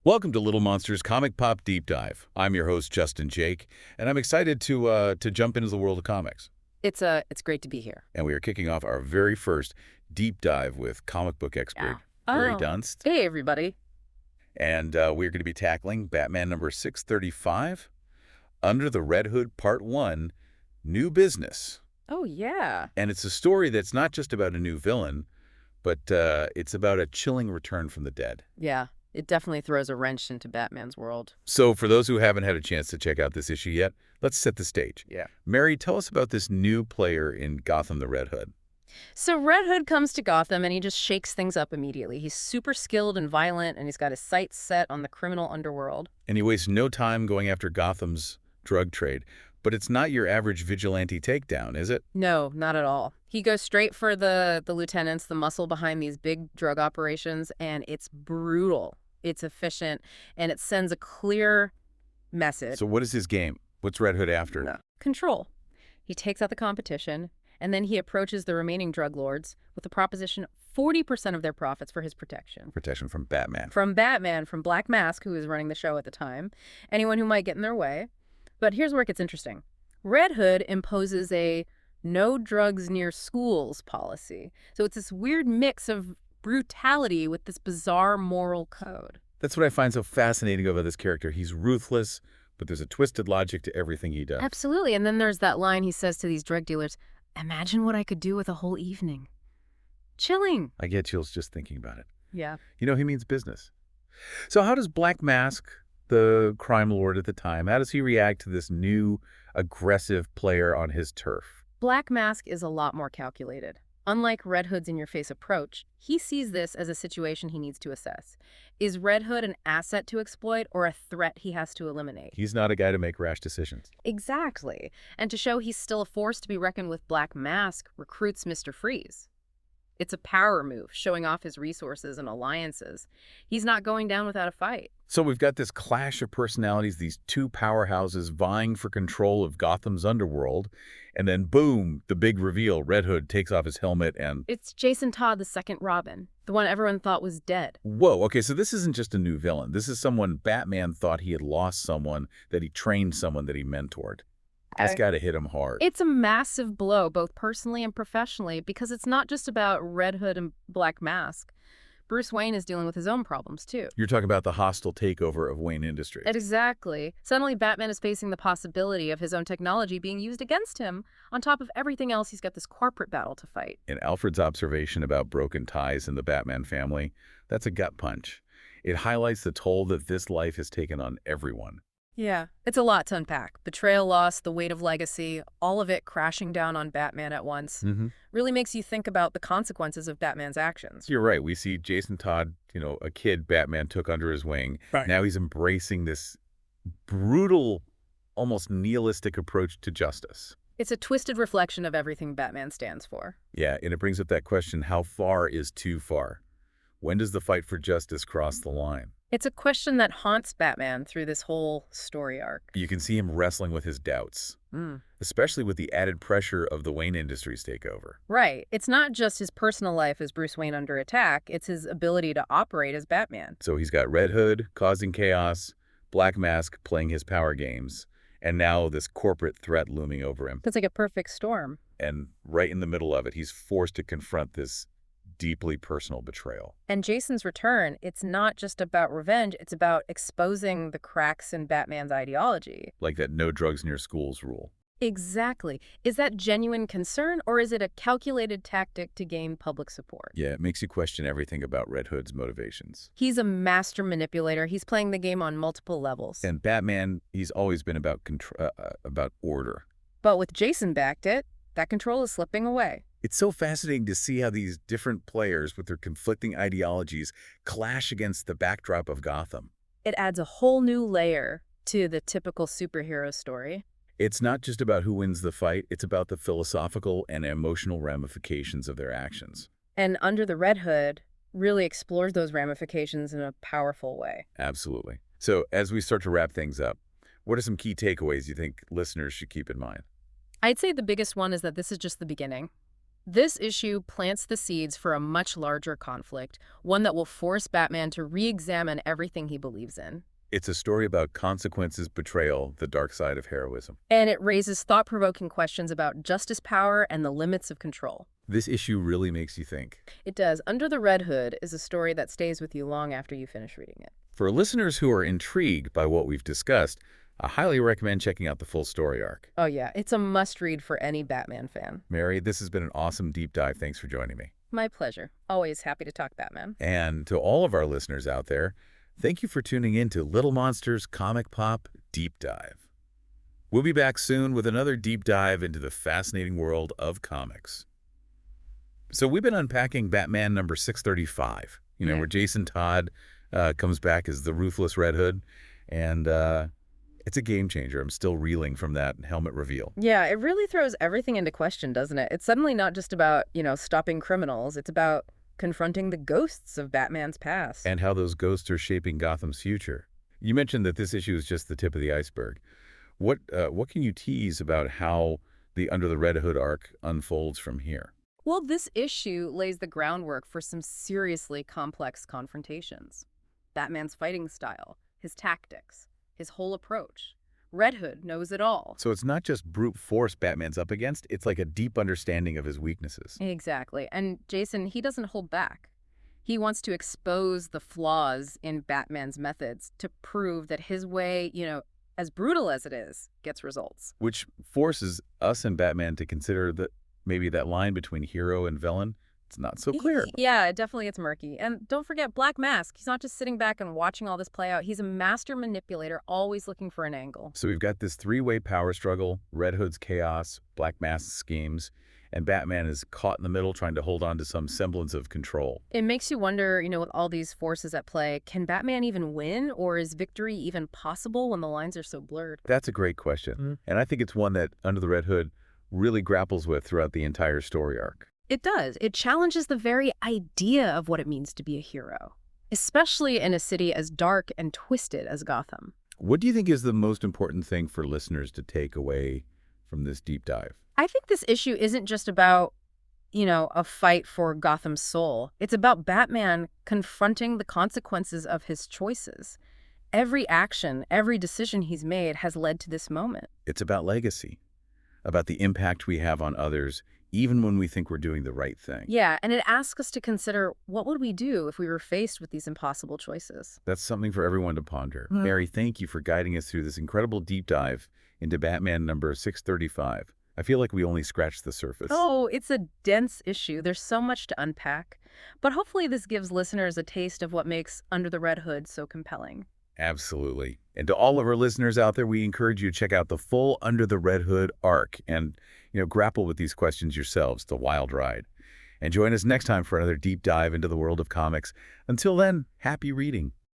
Welcome to Little Monsters Comic Pop Deep Dive. I'm your host, Justin Jake, and I'm excited to jump into the world of comics. It's great to be here. And we are kicking off our very first deep dive with comic book expert Ray Oh, Dunst. hey everybody. And we're going to be tackling Batman number 635, Under the Red Hood Part 1, New Business. Oh yeah. And it's a story that's not just about a new villain, but it's about a chilling return from the dead. Yeah, it definitely throws a wrench into Batman's world. So for those who haven't had a chance to check out this issue yet, let's set the stage. Yeah. Mary, tell us about this new player in Gotham the Red Hood. So Red Hood comes to Gotham and he just shakes things up immediately. He's super skilled and violent and he's got his sights set on the criminal underworld. And he wastes no time going after Gotham's drug trade. But it's not your average vigilante takedown, is it? No, not at all. He goes straight for the lieutenants, the muscle behind these big drug operations, and it's brutal. It's efficient, and it sends a clear message. So what is his game? What's Red Hood after? No. Control. He takes out the competition, and then he approaches the remaining drug lords with the proposition 40% of their profits for his protection. Protection from Batman. From Batman, from Black Mask, who was running the show at the time, anyone who might get in their way. But here's where it gets interesting. Red Hood imposes a no drugs near schools policy. So it's this weird mix of brutality with this bizarre moral code. That's what I find so fascinating about this character. He's ruthless, but there's a twisted logic to everything he does. Absolutely. And then there's that line he says to these drug dealers, "Imagine what I could do with a whole evening." Chilling. I get chills just thinking about it. Yeah. You know, he means business. So how does Black Mask, the crime lord at the time, how does he react to this new, aggressive player on his turf? Black Mask is a lot more calculated. Unlike Red Hood's in-your-face approach, he sees this as a situation he needs to assess. Is Red Hood an asset to exploit or a threat he has to eliminate? He's not a guy to make rash decisions. Exactly. And to show he's still a force to be reckoned with, Black Mask recruits Mr. Freeze. It's a power move, showing off his resources and alliances. He's not going down without a fight. So we've got this clash of personalities, these two powerhouses vying for control of Gotham's underworld, and then boom, the big reveal, Red Hood takes off his helmet and... It's Jason Todd, the second Robin, the one everyone thought was dead. Whoa, okay, so this isn't just a new villain. This is someone Batman thought he had lost, someone that he trained, someone that he mentored. That's got to hit him hard. It's a massive blow, both personally and professionally, because it's not just about Red Hood and Black Mask. Bruce Wayne is dealing with his own problems, too. You're talking about the hostile takeover of Wayne Industries. Exactly. Suddenly, Batman is facing the possibility of his own technology being used against him. On top of everything else, he's got this corporate battle to fight. And Alfred's observation about broken ties in the Batman family, that's a gut punch. It highlights the toll that this life has taken on everyone. Yeah, it's a lot to unpack. Betrayal, loss, the weight of legacy, all of it crashing down on Batman at once. Really makes you think about the consequences of Batman's actions. You're right. We see Jason Todd, a kid Batman took under his wing. Right. Now he's embracing this brutal, almost nihilistic approach to justice. It's a twisted reflection of everything Batman stands for. Yeah, and it brings up that question, how far is too far? When does the fight for justice cross the line? It's a question that haunts Batman through this whole story arc. You can see him wrestling with his doubts, especially with the added pressure of the Wayne Industries takeover. Right. It's not just his personal life as Bruce Wayne under attack. It's his ability to operate as Batman. So he's got Red Hood causing chaos, Black Mask playing his power games, and now this corporate threat looming over him. That's like a perfect storm. And right in the middle of it, he's forced to confront this deeply personal betrayal. And Jason's return, it's not just about revenge, it's about exposing the cracks in Batman's ideology. Like that no drugs near schools rule. Exactly. Is that genuine concern, or is it a calculated tactic to gain public support? Yeah, it makes you question everything about Red Hood's motivations. He's a master manipulator. He's playing the game on multiple levels. And Batman, he's always been about order. But with Jason backed it, that control is slipping away. It's so fascinating to see how these different players with their conflicting ideologies clash against the backdrop of Gotham. It adds a whole new layer to the typical superhero story. It's not just about who wins the fight, it's about the philosophical and emotional ramifications of their actions. And Under the Red Hood really explores those ramifications in a powerful way. Absolutely. So as we start to wrap things up, what are some key takeaways you think listeners should keep in mind? I'd say the biggest one is that this is just the beginning. This issue plants the seeds for a much larger conflict, one that will force Batman to re-examine everything he believes in. It's a story about consequences, betrayal, the dark side of heroism. And it raises thought-provoking questions about justice, power, and the limits of control. This issue really makes you think. It does. Under the Red Hood is a story that stays with you long after you finish reading it. For listeners who are intrigued by what we've discussed, I highly recommend checking out the full story arc. Oh yeah, it's a must-read for any Batman fan. Mary, this has been an awesome deep dive. Thanks for joining me. My pleasure. Always happy to talk Batman. And to all of our listeners out there, thank you for tuning in to Little Monsters Comic Pop Deep Dive. We'll be back soon with another deep dive into the fascinating world of comics. So we've been unpacking Batman number 635, Yeah. where Jason Todd comes back as the ruthless Red Hood, and it's a game changer. I'm still reeling from that helmet reveal. Yeah, it really throws everything into question, doesn't it? It's suddenly not just about, stopping criminals. It's about confronting the ghosts of Batman's past. And how those ghosts are shaping Gotham's future. You mentioned that this issue is just the tip of the iceberg. What can you tease about how the Under the Red Hood arc unfolds from here? Well, this issue lays the groundwork for some seriously complex confrontations. Batman's fighting style, his tactics, his whole approach. Red Hood knows it all. So it's not just brute force Batman's up against, it's like a deep understanding of his weaknesses. Exactly. And Jason, he doesn't hold back. He wants to expose the flaws in Batman's methods to prove that his way, as brutal as it is, gets results. Which forces us and Batman to consider that maybe that line between hero and villain, it's not so clear. Yeah, it definitely gets murky. And don't forget Black Mask. He's not just sitting back and watching all this play out. He's a master manipulator, always looking for an angle. So we've got this three-way power struggle, Red Hood's chaos, Black Mask's schemes, and Batman is caught in the middle trying to hold on to some semblance of control. It makes you wonder, with all these forces at play, can Batman even win, or is victory even possible when the lines are so blurred? That's a great question. And I think it's one that Under the Red Hood really grapples with throughout the entire story arc. It does. It challenges the very idea of what it means to be a hero, especially in a city as dark and twisted as Gotham. What do you think is the most important thing for listeners to take away from this deep dive? I think this issue isn't just about, a fight for Gotham's soul. It's about Batman confronting the consequences of his choices. Every action, every decision he's made has led to this moment. It's about legacy, about the impact we have on others, even when we think we're doing the right thing. Yeah, and it asks us to consider, what would we do if we were faced with these impossible choices? That's something for everyone to ponder. Mary, thank you for guiding us through this incredible deep dive into Batman number 635. I feel like we only scratched the surface. Oh, it's a dense issue. There's so much to unpack. But hopefully this gives listeners a taste of what makes Under the Red Hood so compelling. Absolutely. And to all of our listeners out there, we encourage you to check out the full Under the Red Hood arc and, grapple with these questions yourselves. It's a wild ride. And join us next time for another deep dive into the world of comics. Until then, happy reading.